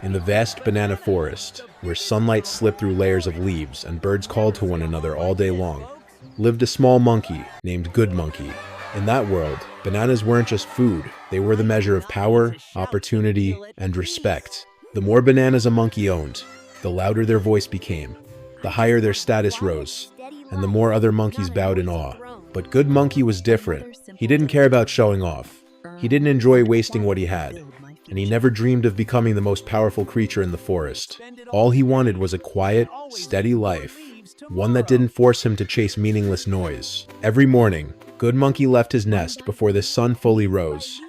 In the vast banana forest, where sunlight slipped through layers of leaves and birds called to one another all day long, lived a small monkey named Good Monkey. In that world, bananas weren't just food, they were the measure of power, opportunity, and respect. The more bananas a monkey owned, the louder their voice became, the higher their status rose, and the more other monkeys bowed in awe. But Good Monkey was different. He didn't care about showing off. He didn't enjoy wasting what he had, and he never dreamed of becoming the most powerful creature in the forest. All he wanted was a quiet, steady life, one that didn't force him to chase meaningless noise. Every morning, Good Monkey left his nest before the sun fully rose.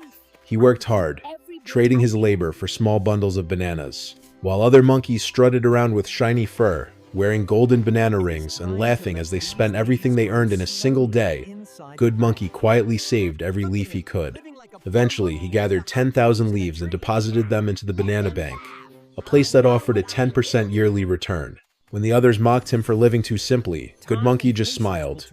He worked hard, trading his labor for small bundles of bananas, while other monkeys strutted around with shiny fur, wearing golden banana rings and laughing as they spent everything they earned in a single day. Good Monkey quietly saved every leaf he could. Eventually, he gathered 10,000 leaves and deposited them into the banana bank, a place that offered a 10% yearly return. When the others mocked him for living too simply, Good Monkey just smiled.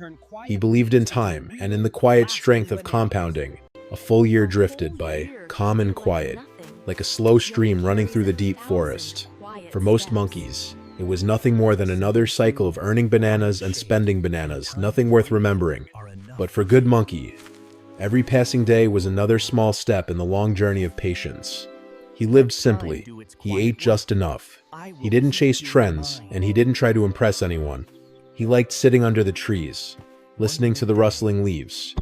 He believed in time and in the quiet strength of compounding. A full year drifted by, calm and quiet, like a slow stream running through the deep forest. For most monkeys, it was nothing more than another cycle of earning bananas and spending bananas, nothing worth remembering. But for Good Monkey, every passing day was another small step in the long journey of patience. He lived simply. He ate just enough. He didn't chase trends, and he didn't try to impress anyone. He liked sitting under the trees, listening to the rustling leaves,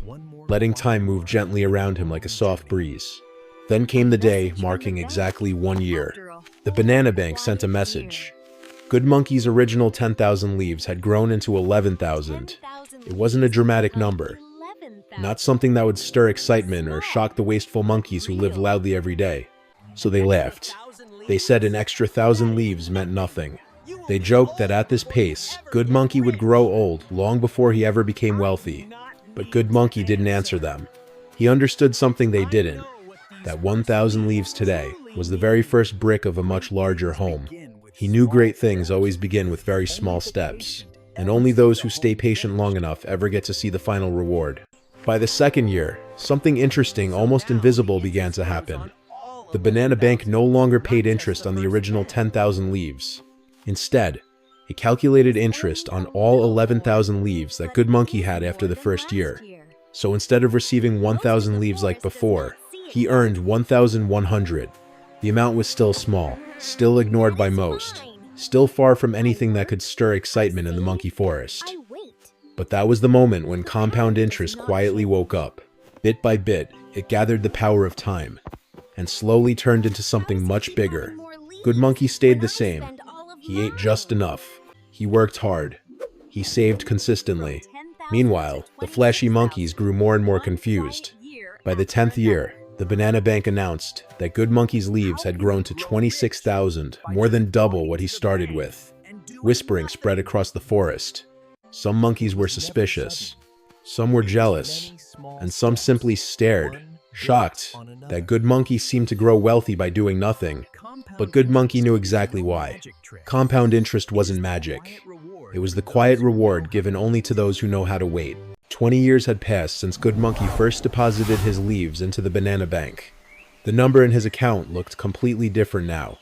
letting time move gently around him like a soft breeze. Then came the day marking exactly 1 year. The banana bank sent a message. Good Monkey's original 10,000 leaves had grown into 11,000. It wasn't a dramatic number, not something that would stir excitement or shock the wasteful monkeys who lived loudly every day. So they laughed. They said an extra 1,000 leaves meant nothing. They joked that at this pace, Good Monkey would grow old long before he ever became wealthy. But Good Monkey didn't answer them. He understood something they didn't, that 1,000 leaves today was the very first brick of a much larger home. He knew great things always begin with very small steps, and only those who stay patient long enough ever get to see the final reward. By the second year, something interesting, almost invisible, began to happen. The banana bank no longer paid interest on the original 10,000 leaves. Instead, it calculated interest on all 11,000 leaves that Good Monkey had after the first year. So instead of receiving 1,000 leaves like before, he earned 1,100. The amount was still small, still ignored by most, still far from anything that could stir excitement in the monkey forest. But that was the moment when compound interest quietly woke up. Bit by bit, it gathered the power of time, and slowly turned into something much bigger. Good Monkey stayed the same. He ate just enough. He worked hard. He saved consistently. Meanwhile, the flashy monkeys grew more and more confused. By the 10th year, the banana bank announced that Good Monkey's leaves had grown to 26,000, more than double what he started with. Whispering spread across the forest. Some monkeys were suspicious, some were jealous, and some simply stared, shocked that Good Monkey seemed to grow wealthy by doing nothing. But Good Monkey knew exactly why. Compound interest wasn't magic. It was the quiet reward given only to those who know how to wait. 20 years had passed since Good Monkey first deposited his leaves into the banana bank. The number in his account looked completely different now.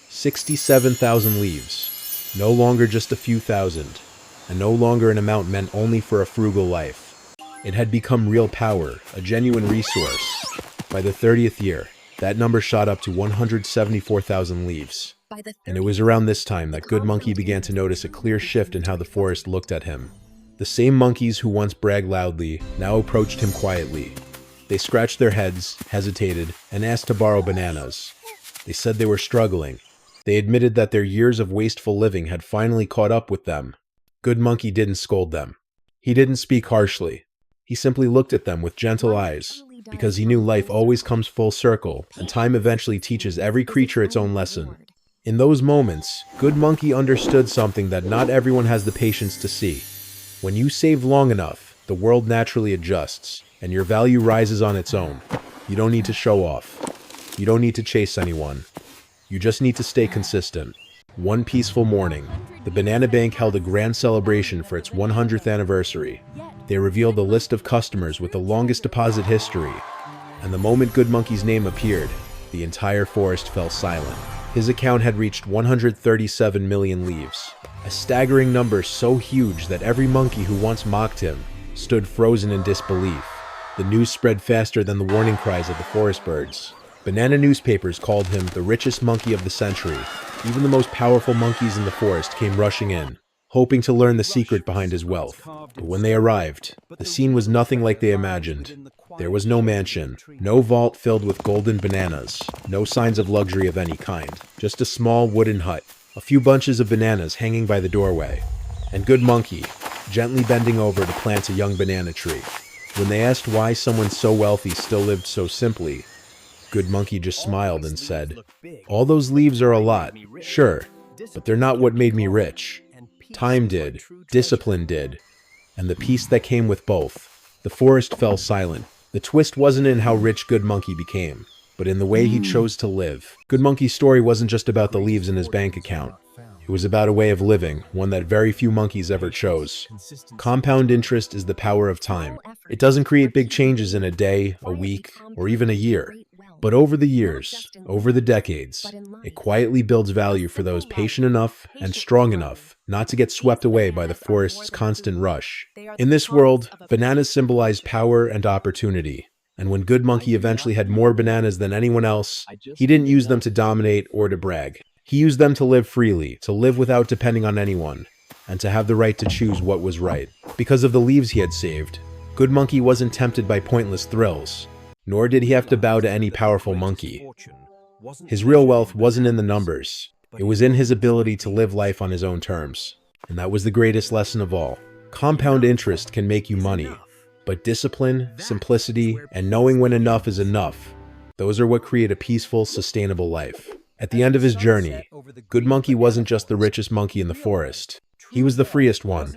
67,000 leaves. No longer just a few thousand. And no longer an amount meant only for a frugal life. It had become real power, a genuine resource. By the 30th year, that number shot up to 174,000 leaves. And it was around this time that Good Monkey began to notice a clear shift in how the forest looked at him. The same monkeys who once bragged loudly now approached him quietly. They scratched their heads, hesitated, and asked to borrow bananas. They said they were struggling. They admitted that their years of wasteful living had finally caught up with them. Good Monkey didn't scold them. He didn't speak harshly. He simply looked at them with gentle eyes, because he knew life always comes full circle, and time eventually teaches every creature its own lesson. In those moments, Good Monkey understood something that not everyone has the patience to see. When you save long enough, the world naturally adjusts, and your value rises on its own. You don't need to show off. You don't need to chase anyone. You just need to stay consistent. One peaceful morning, the banana bank held a grand celebration for its 100th anniversary. They revealed a list of customers with the longest deposit history, and the moment Good Monkey's name appeared, the entire forest fell silent. His account had reached 137 million leaves, a staggering number so huge that every monkey who once mocked him stood frozen in disbelief. The news spread faster than the warning cries of the forest birds. Banana newspapers called him the richest monkey of the century. Even the most powerful monkeys in the forest came rushing in, hoping to learn the secret behind his wealth. But when they arrived, the scene was nothing like they imagined. There was no mansion, no vault filled with golden bananas, no signs of luxury of any kind, just a small wooden hut, a few bunches of bananas hanging by the doorway, and Good Monkey gently bending over to plant a young banana tree. When they asked why someone so wealthy still lived so simply, Good Monkey just smiled and said, "All those leaves are a lot, sure, but they're not what made me rich. Time did, discipline did, and the peace that came with both." The forest fell silent. The twist wasn't in how rich Good Monkey became, but in the way he chose to live. Good Monkey's story wasn't just about the leaves in his bank account. It was about a way of living, one that very few monkeys ever chose. Compound interest is the power of time. It doesn't create big changes in a day, a week, or even a year. But over the years, over the decades, it quietly builds value for those patient enough and strong enough not to get swept away by the forest's constant rush. In this world, bananas symbolize power and opportunity. And when Good Monkey eventually had more bananas than anyone else, he didn't use them to dominate or to brag. He used them to live freely, to live without depending on anyone, and to have the right to choose what was right. Because of the leaves he had saved, Good Monkey wasn't tempted by pointless thrills, nor did he have to bow to any powerful monkey. His real wealth wasn't in the numbers. It was in his ability to live life on his own terms. And that was the greatest lesson of all. Compound interest can make you money, but discipline, simplicity, and knowing when enough is enough, those are what create a peaceful, sustainable life. At the end of his journey, Good Monkey wasn't just the richest monkey in the forest. He was the freest one.